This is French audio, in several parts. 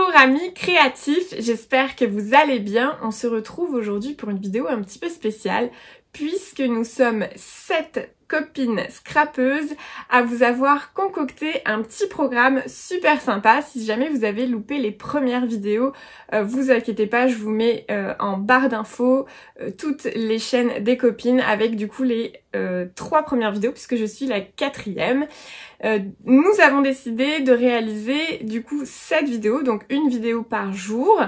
Bonjour amis créatifs, j'espère que vous allez bien. On se retrouve aujourd'hui pour une vidéo un petit peu spéciale puisque nous sommes 7 copines scrapeuses à vous avoir concocté un petit programme super sympa. Si jamais vous avez loupé les premières vidéos, vous inquiétez pas, je vous mets en barre d'infos toutes les chaînes des copines avec du coup les 3 premières vidéos puisque je suis la 4e. Nous avons décidé de réaliser du coup 7 vidéos, donc une vidéo par jour.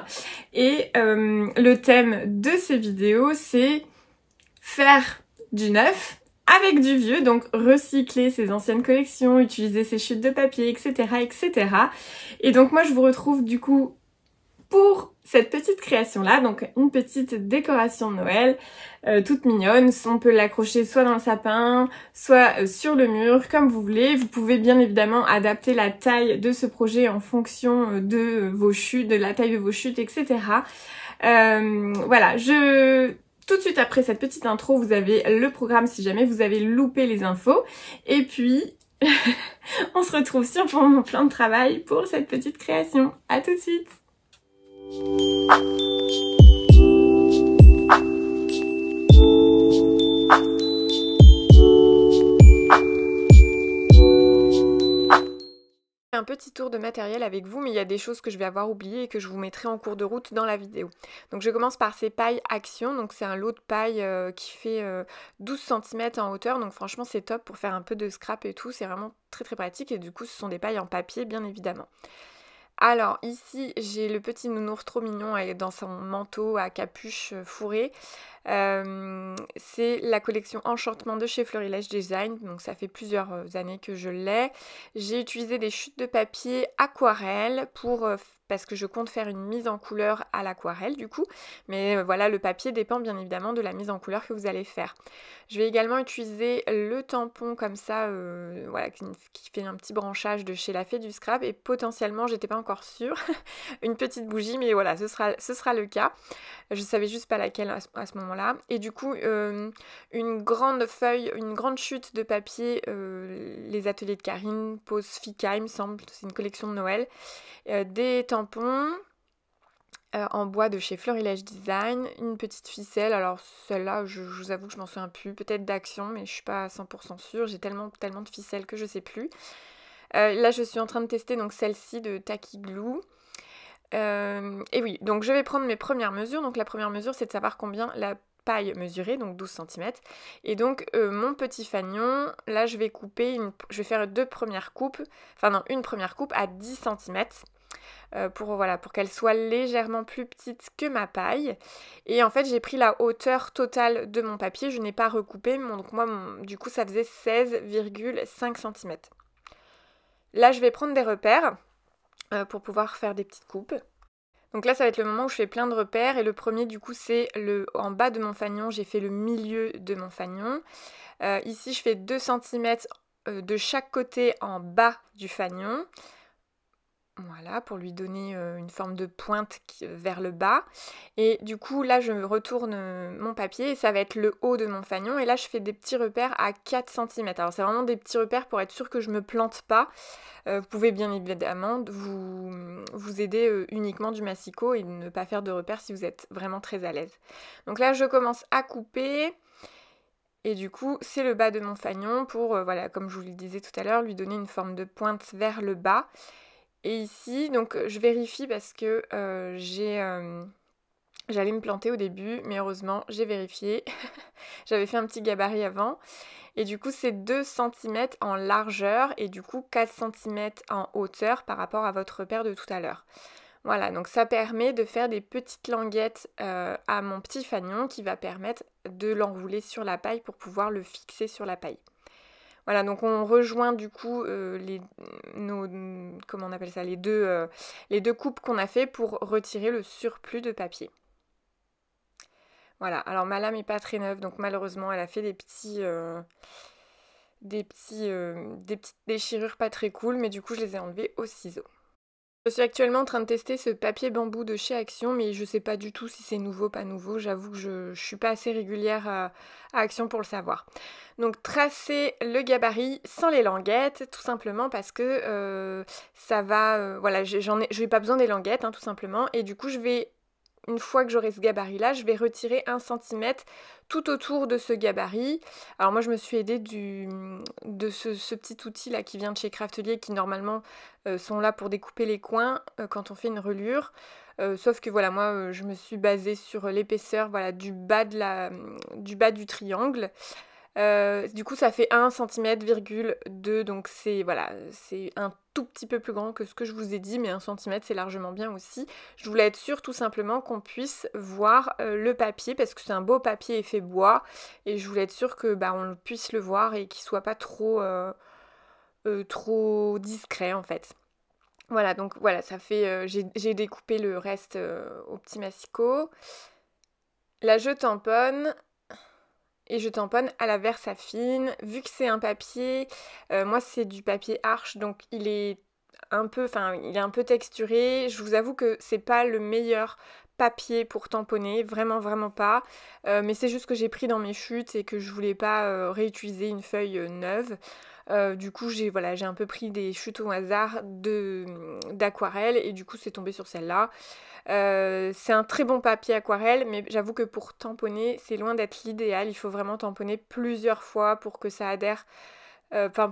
Et le thème de ces vidéos, c'est faire du neuf avec du vieux, donc recycler ses anciennes collections, utiliser ses chutes de papier, etc., etc. Et donc moi je vous retrouve du coup pour cette petite création là, donc une petite décoration de Noël toute mignonne. On peut l'accrocher soit dans le sapin, soit sur le mur, comme vous voulez. Vous pouvez bien évidemment adapter la taille de ce projet en fonction de vos chutes, de la taille de vos chutes, etc. Voilà, tout de suite après cette petite intro, vous avez le programme si jamais vous avez loupé les infos. Et puis, on se retrouve sur mon plan de travail pour cette petite création. À tout de suite! Un petit tour de matériel avec vous, mais il y a des choses que je vais avoir oubliées et que je vous mettrai en cours de route dans la vidéo. Donc je commence par ces pailles Action, donc c'est un lot de paille qui fait 12 cm en hauteur, donc franchement c'est top pour faire un peu de scrap et tout, c'est vraiment très très pratique et du coup ce sont des pailles en papier bien évidemment. Alors ici j'ai le petit nounours trop mignon dans son manteau à capuche fourrée. C'est la collection Enchantement de chez Florilège Design, donc ça fait plusieurs années que je l'ai. J'ai utilisé des chutes de papier aquarelle parce que je compte faire une mise en couleur à l'aquarelle du coup, mais voilà, le papier dépend bien évidemment de la mise en couleur que vous allez faire. Je vais également utiliser le tampon comme ça, voilà, qui fait un petit branchage de chez La Fée du Scrap, et potentiellement, j'étais pas encore sûre, une petite bougie, mais voilà, ce sera le cas. Je savais juste pas laquelle à ce moment-là. Et du coup, une grande feuille, une grande chute de papier, les ateliers de Karine, Pose Fika, il me semble, c'est une collection de Noël. Des tampons en bois de chez Florilège Design, une petite ficelle, alors celle-là, je vous avoue que je m'en souviens plus, peut-être d'Action, mais je suis pas à 100% sûre, j'ai tellement de ficelles que je sais plus. Là, je suis en train de tester donc celle-ci de Tacky Glue. Et oui, donc je vais prendre mes premières mesures. Donc la première mesure, c'est de savoir combien la paille mesurée, donc 12 cm. Et donc mon petit fanion, là je vais couper, je vais faire une première coupe à 10 cm. Pour qu'elle soit légèrement plus petite que ma paille. Et en fait j'ai pris la hauteur totale de mon papier, je n'ai pas recoupé, donc moi du coup ça faisait 16,5 cm. Là je vais prendre des repères pour pouvoir faire des petites coupes. Donc là ça va être le moment où je fais plein de repères, et le premier du coup c'est en bas de mon fanion, j'ai fait le milieu de mon fanion. Ici je fais 2 cm de chaque côté en bas du fanion. Voilà, pour lui donner une forme de pointe vers le bas. Et du coup, là, je retourne mon papier et ça va être le haut de mon fanion. Et là, je fais des petits repères à 4 cm. Alors, c'est vraiment des petits repères pour être sûr que je ne me plante pas. Vous pouvez bien évidemment vous aider uniquement du massicot et ne pas faire de repères si vous êtes vraiment très à l'aise. Donc là, je commence à couper. Et du coup, c'est le bas de mon fanion pour, voilà, comme je vous le disais tout à l'heure, lui donner une forme de pointe vers le bas. Et ici, donc je vérifie parce que j'allais me planter au début, mais heureusement, j'ai vérifié. J'avais fait un petit gabarit avant. Et du coup, c'est 2 cm en largeur et du coup 4 cm en hauteur par rapport à votre repère de tout à l'heure. Voilà, donc ça permet de faire des petites languettes à mon petit fanion qui va permettre de l'enrouler sur la paille pour pouvoir le fixer sur la paille. Voilà, donc on rejoint du coup les deux coupes qu'on a fait pour retirer le surplus de papier. Voilà, alors ma lame n'est pas très neuve, donc malheureusement elle a fait des petites déchirures pas très cool, mais du coup je les ai enlevées au ciseau. Je suis actuellement en train de tester ce papier bambou de chez Action, mais je sais pas du tout si c'est nouveau, pas nouveau. J'avoue que je suis pas assez régulière à Action pour le savoir. Donc tracer le gabarit sans les languettes, tout simplement parce que ça va... voilà, je n'ai pas besoin des languettes, hein, tout simplement. Et du coup, une fois que j'aurai ce gabarit-là, je vais retirer 1 centimètre tout autour de ce gabarit. Alors moi, je me suis aidée de ce petit outil-là qui vient de chez Craftelier, qui normalement sont là pour découper les coins quand on fait une relure. Sauf que voilà, moi, je me suis basée sur l'épaisseur voilà, du bas du triangle. Du coup, ça fait 1,2 cm, donc c'est voilà, c'est un tout petit peu plus grand que ce que je vous ai dit, mais 1 cm c'est largement bien aussi. Je voulais être sûre tout simplement qu'on puisse voir le papier, parce que c'est un beau papier effet bois, et je voulais être sûre que on puisse le voir et qu'il soit pas trop discret en fait. Voilà, donc voilà, ça fait. J'ai découpé le reste au petit massicot. Là, je tamponne. Et je tamponne à la Versafine. Vu que c'est un papier, moi c'est du papier Arches, donc il est un peu texturé. Je vous avoue que c'est pas le meilleur papier pour tamponner, vraiment vraiment pas. Mais c'est juste que j'ai pris dans mes chutes et que je voulais pas réutiliser une feuille neuve. Du coup j'ai un peu pris des chutes au hasard d'aquarelle et du coup c'est tombé sur celle-là. C'est un très bon papier aquarelle, mais j'avoue que pour tamponner, c'est loin d'être l'idéal. Il faut vraiment tamponner plusieurs fois pour que ça adhère,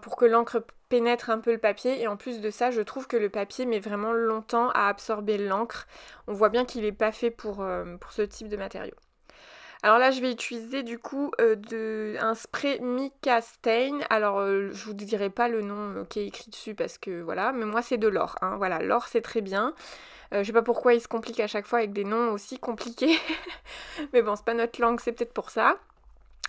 pour que l'encre pénètre un peu le papier. Et en plus de ça, je trouve que le papier met vraiment longtemps à absorber l'encre. On voit bien qu'il n'est pas fait pour ce type de matériau. Alors là, je vais utiliser du coup un spray Mica Stain. Alors, je vous dirai pas le nom qui est écrit dessus parce que voilà, mais moi c'est de l'or. Hein. Voilà, l'or c'est très bien. Je sais pas pourquoi il se complique à chaque fois avec des noms aussi compliqués. Mais bon, c'est pas notre langue, c'est peut-être pour ça.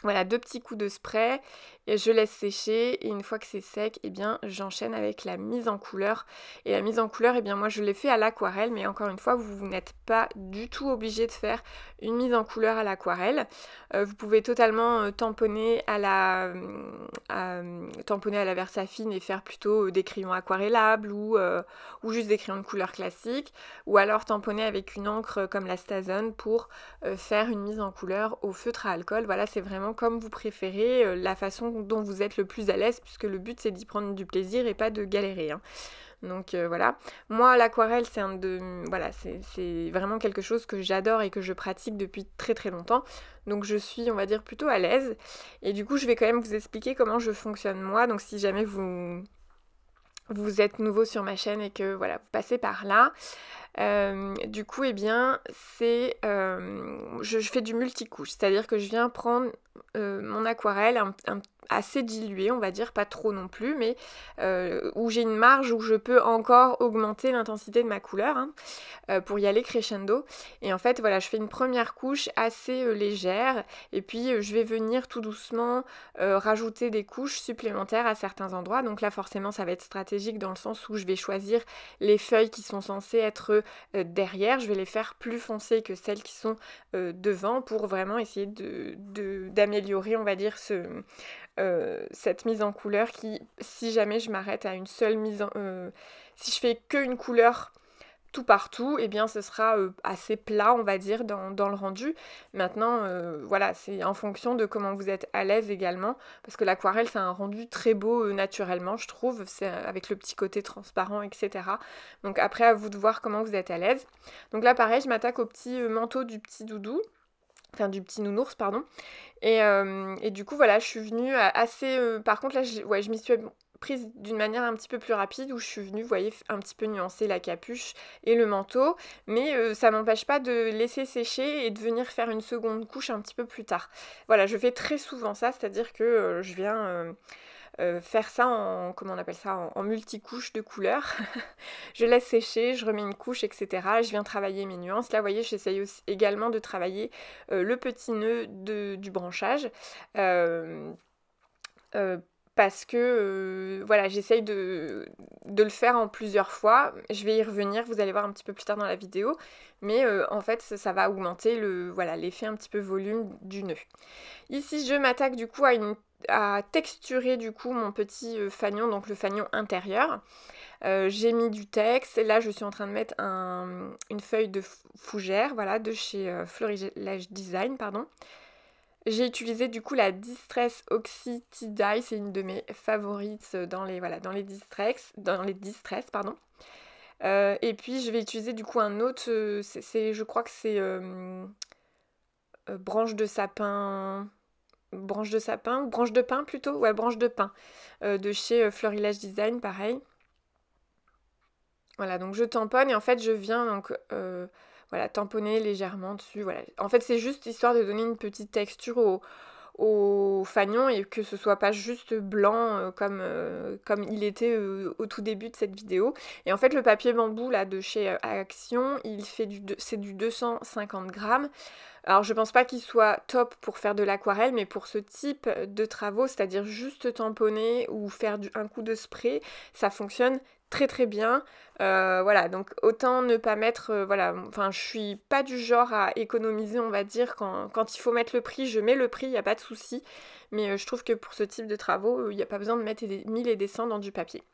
Voilà, 2 petits coups de spray et je laisse sécher et une fois que c'est sec, eh bien j'enchaîne avec la mise en couleur. Et la mise en couleur, eh bien moi je l'ai fait à l'aquarelle, mais encore une fois, vous n'êtes pas du tout obligé de faire une mise en couleur à l'aquarelle. Vous pouvez totalement tamponner à la Versafine et faire plutôt des crayons aquarellables ou juste des crayons de couleur classique, ou alors tamponner avec une encre comme la Stazone pour faire une mise en couleur au feutre à alcool. Voilà, c'est vraiment comme vous préférez, la façon dont vous êtes le plus à l'aise, puisque le but c'est d'y prendre du plaisir et pas de galérer. Hein. Donc voilà, moi l'aquarelle c'est vraiment quelque chose que j'adore et que je pratique depuis très très longtemps, donc je suis on va dire plutôt à l'aise, et du coup je vais quand même vous expliquer comment je fonctionne moi, donc si jamais vous êtes nouveau sur ma chaîne et que voilà vous passez par là, du coup eh bien c'est je fais du multicouche, c'est-à-dire que je viens prendre mon aquarelle assez diluée, on va dire, pas trop non plus, mais où j'ai une marge où je peux encore augmenter l'intensité de ma couleur, hein, pour y aller crescendo. Et en fait voilà, je fais une première couche assez légère, et puis je vais venir tout doucement rajouter des couches supplémentaires à certains endroits. Donc là forcément ça va être stratégique dans le sens où je vais choisir les feuilles qui sont censées être derrière, je vais les faire plus foncées que celles qui sont devant, pour vraiment essayer d'améliorer on va dire cette mise en couleur qui, si jamais je m'arrête à une seule si je fais qu'une couleur tout partout, eh bien ce sera assez plat on va dire dans le rendu. Maintenant voilà, c'est en fonction de comment vous êtes à l'aise également, parce que l'aquarelle c'est un rendu très beau naturellement je trouve, c'est avec le petit côté transparent etc. Donc après à vous de voir comment vous êtes à l'aise. Donc là pareil, je m'attaque au petit manteau du petit doudou, enfin du petit nounours pardon, et du coup voilà, je suis venue assez par contre là je m'y suis prise d'une manière un petit peu plus rapide, où je suis venue, vous voyez, un petit peu nuancer la capuche et le manteau, mais ça m'empêche pas de laisser sécher et de venir faire une seconde couche un petit peu plus tard. Voilà, je fais très souvent ça, c'est-à-dire que je viens faire ça comment on appelle ça, en multicouche de couleurs. Je laisse sécher, je remets une couche, etc. Je viens travailler mes nuances. Là, vous voyez, j'essaye également de travailler le petit nœud du branchage. Parce que voilà, j'essaye de le faire en plusieurs fois. Je vais y revenir, vous allez voir un petit peu plus tard dans la vidéo. Mais en fait, ça va augmenter l'effet un petit peu volume du nœud. Ici, je m'attaque du coup à texturer du coup mon petit fanion, donc le fanion intérieur. J'ai mis du texte. Et là, je suis en train de mettre une feuille de fougère, voilà, de chez Florilège Design, pardon. J'ai utilisé du coup la Distress Oxy Tea Dye, c'est une de mes favorites dans les distress, pardon. Et puis je vais utiliser du coup un autre, je crois que c'est branche de sapin, ou branche de pin plutôt, ouais, branche de pin, de chez Florilège Design, pareil. Voilà, donc je tamponne et en fait je viens donc voilà, tamponner légèrement dessus. Voilà. En fait c'est juste histoire de donner une petite texture au fanion et que ce soit pas juste blanc comme il était au tout début de cette vidéo. Et en fait le papier bambou là de chez Action, c'est du 250 grammes. Alors je pense pas qu'il soit top pour faire de l'aquarelle, mais pour ce type de travaux, c'est-à-dire juste tamponner ou faire un coup de spray, ça fonctionne très très bien. Voilà, donc autant ne pas mettre, voilà, enfin je suis pas du genre à économiser, on va dire, quand il faut mettre le prix, je mets le prix, il n'y a pas de souci, mais je trouve que pour ce type de travaux, il n'y a pas besoin de mettre des 1000 et des cents dans du papier.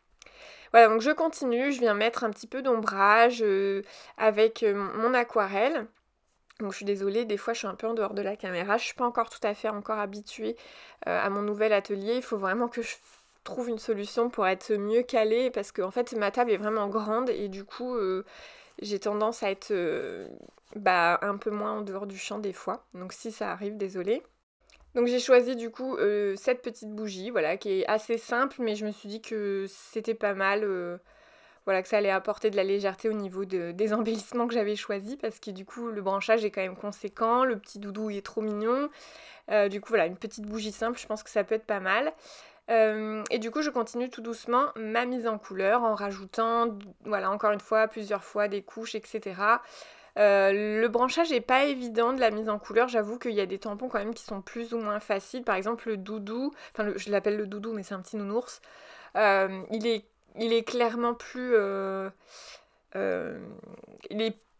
Voilà, donc je continue, je viens mettre un petit peu d'ombrage avec mon aquarelle. Donc je suis désolée, des fois je suis un peu en dehors de la caméra, je suis pas encore tout à fait habituée à mon nouvel atelier, il faut vraiment que je trouve une solution pour être mieux calée parce que en fait ma table est vraiment grande et du coup j'ai tendance à être un peu moins en dehors du champ des fois, donc si ça arrive, désolée. Donc j'ai choisi du coup cette petite bougie, voilà, qui est assez simple mais je me suis dit que c'était pas mal. Voilà, que ça allait apporter de la légèreté au niveau des embellissements que j'avais choisis parce que du coup le branchage est quand même conséquent, le petit doudou il est trop mignon. Du coup voilà, une petite bougie simple, je pense que ça peut être pas mal. Et du coup je continue tout doucement ma mise en couleur en rajoutant, voilà, encore une fois, plusieurs fois des couches, etc. Le branchage est pas évident de la mise en couleur, j'avoue qu'il y a des tampons quand même qui sont plus ou moins faciles. Par exemple le doudou, je l'appelle le doudou mais c'est un petit nounours. Il est clairement plus...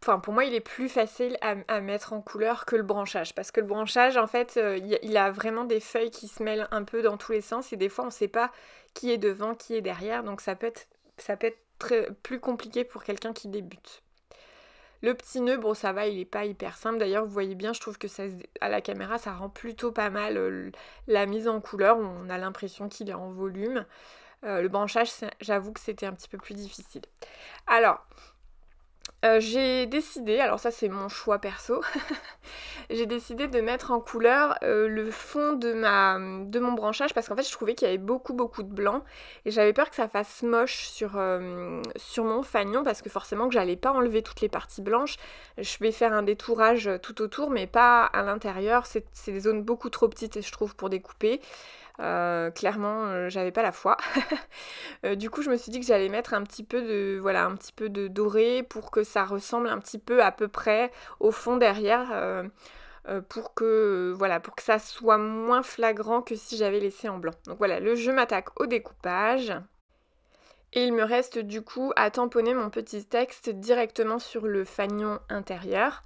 pour moi, il est plus facile à mettre en couleur que le branchage. Parce que le branchage, en fait, il a vraiment des feuilles qui se mêlent un peu dans tous les sens. Et des fois, on ne sait pas qui est devant, qui est derrière. Donc ça peut être plus compliqué pour quelqu'un qui débute. Le petit nœud, bon ça va, il est pas hyper simple. D'ailleurs, vous voyez bien, je trouve que à la caméra, ça rend plutôt pas mal la mise en couleur. On a l'impression qu'il est en volume. Le branchage, j'avoue que c'était un petit peu plus difficile. Alors, j'ai décidé, alors ça c'est mon choix perso, j'ai décidé de mettre en couleur le fond de mon branchage parce qu'en fait je trouvais qu'il y avait beaucoup de blanc et j'avais peur que ça fasse moche sur mon fanion parce que forcément que j'allais pas enlever toutes les parties blanches. Je vais faire un détourage tout autour mais pas à l'intérieur, c'est des zones beaucoup trop petites je trouve pour découper. Clairement, j'avais pas la foi. Du coup, je me suis dit que j'allais mettre un petit peu de doré pour que ça ressemble un petit peu à peu près au fond derrière, pour que ça soit moins flagrant que si j'avais laissé en blanc. Donc voilà, je m'attaque au découpage. Et il me reste du coup à tamponner mon petit texte directement sur le fanion intérieur.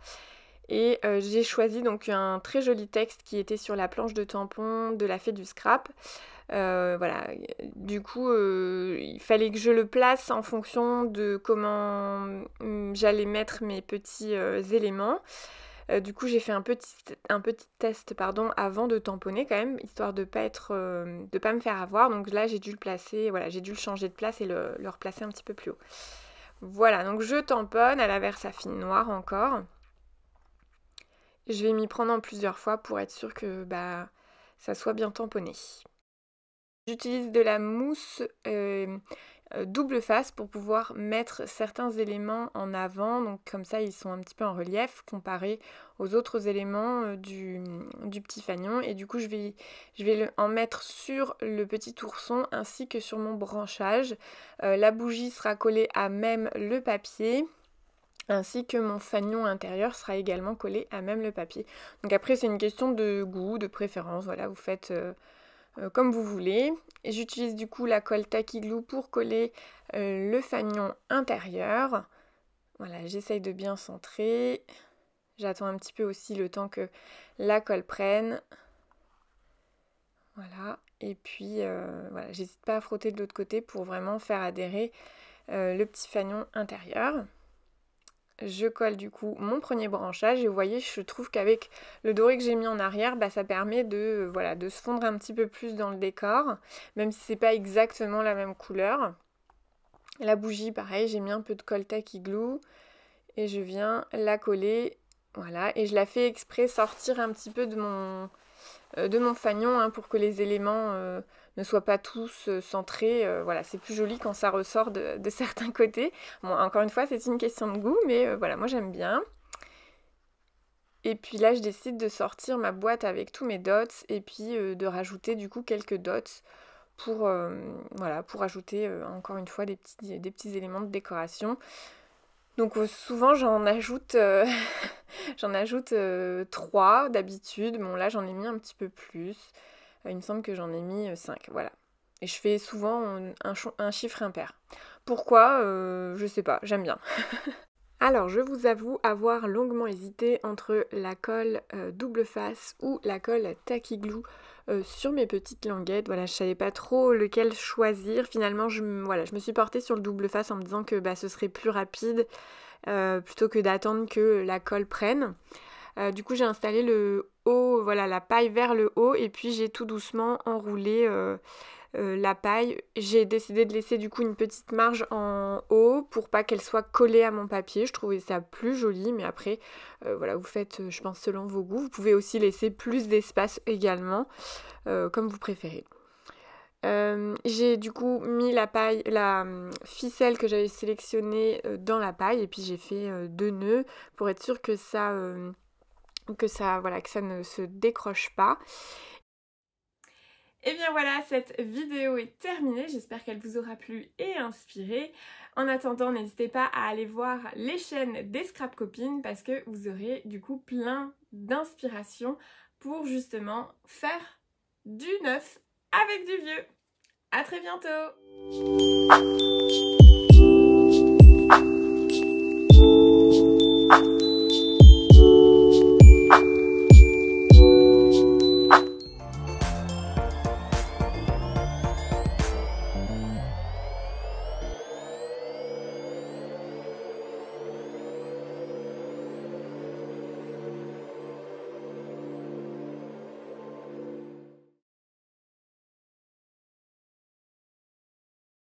Et j'ai choisi donc un très joli texte qui était sur la planche de tampon de la Fée du Scrap. Voilà, du coup il fallait que je le place en fonction de comment j'allais mettre mes petits éléments. Du coup j'ai fait un petit test avant de tamponner quand même, histoire de pas me faire avoir. Donc là j'ai dû le placer, voilà, j'ai dû le changer de place et le replacer un petit peu plus haut. Voilà, donc je tamponne à la Versafine noire encore. Je vais m'y prendre en plusieurs fois pour être sûre que ça soit bien tamponné. J'utilise de la mousse double face pour pouvoir mettre certains éléments en avant, donc comme ça ils sont un petit peu en relief comparé aux autres éléments du petit fanion. Et du coup je vais en mettre sur le petit ourson ainsi que sur mon branchage. La bougie sera collée à même le papier, ainsi que mon fanion intérieur sera également collé à même le papier. Donc après c'est une question de goût, de préférence, voilà, vous faites comme vous voulez. Et j'utilise du coup la colle Tacky Glue pour coller le fanion intérieur. Voilà, j'essaye de bien centrer. J'attends un petit peu aussi le temps que la colle prenne. Voilà, et puis voilà, j'hésite pas à frotter de l'autre côté pour vraiment faire adhérer le petit fanion intérieur. Je colle du coup mon premier branchage et vous voyez, je trouve qu'avec le doré que j'ai mis en arrière, ça permet de, voilà, de se fondre un petit peu plus dans le décor, même si c'est pas exactement la même couleur. La bougie, pareil, j'ai mis un peu de colle tacky glue et je viens la coller, voilà, et je la fais exprès sortir un petit peu de mon fanion hein, pour que les éléments ne soient pas tous centrés. Voilà, c'est plus joli quand ça ressort de certains côtés. Bon, encore une fois, c'est une question de goût, mais voilà, moi j'aime bien. Et puis là, je décide de sortir ma boîte avec tous mes dots et puis de rajouter du coup quelques dots pour, voilà, pour ajouter encore une fois des petits éléments de décoration. Donc souvent j'en ajoute, j'en ajoute 3 d'habitude. Bon là j'en ai mis un petit peu plus. Il me semble que j'en ai mis 5, voilà. Et je fais souvent un chiffre impair. Pourquoi je sais pas, j'aime bien. Alors je vous avoue avoir longuement hésité entre la colle double face ou la colle tacky glue sur mes petites languettes. Voilà, je savais pas trop lequel choisir. Finalement je me suis portée sur le double face en me disant que ce serait plus rapide plutôt que d'attendre que la colle prenne. Du coup j'ai installé le haut, voilà, la paille vers le haut et puis j'ai tout doucement enroulé la paille. J'ai décidé de laisser du coup une petite marge en haut pour pas qu'elle soit collée à mon papier. Je trouvais ça plus joli, mais après voilà, vous faites je pense selon vos goûts. Vous pouvez aussi laisser plus d'espace également, comme vous préférez. J'ai du coup mis la ficelle que j'avais sélectionnée dans la paille et puis j'ai fait 2 nœuds pour être sûre que ça ne se décroche pas. Et bien voilà, cette vidéo est terminée, j'espère qu'elle vous aura plu et inspiré. En attendant, n'hésitez pas à aller voir les chaînes des Scrap Copines parce que vous aurez du coup plein d'inspiration pour justement faire du neuf avec du vieux. À très bientôt!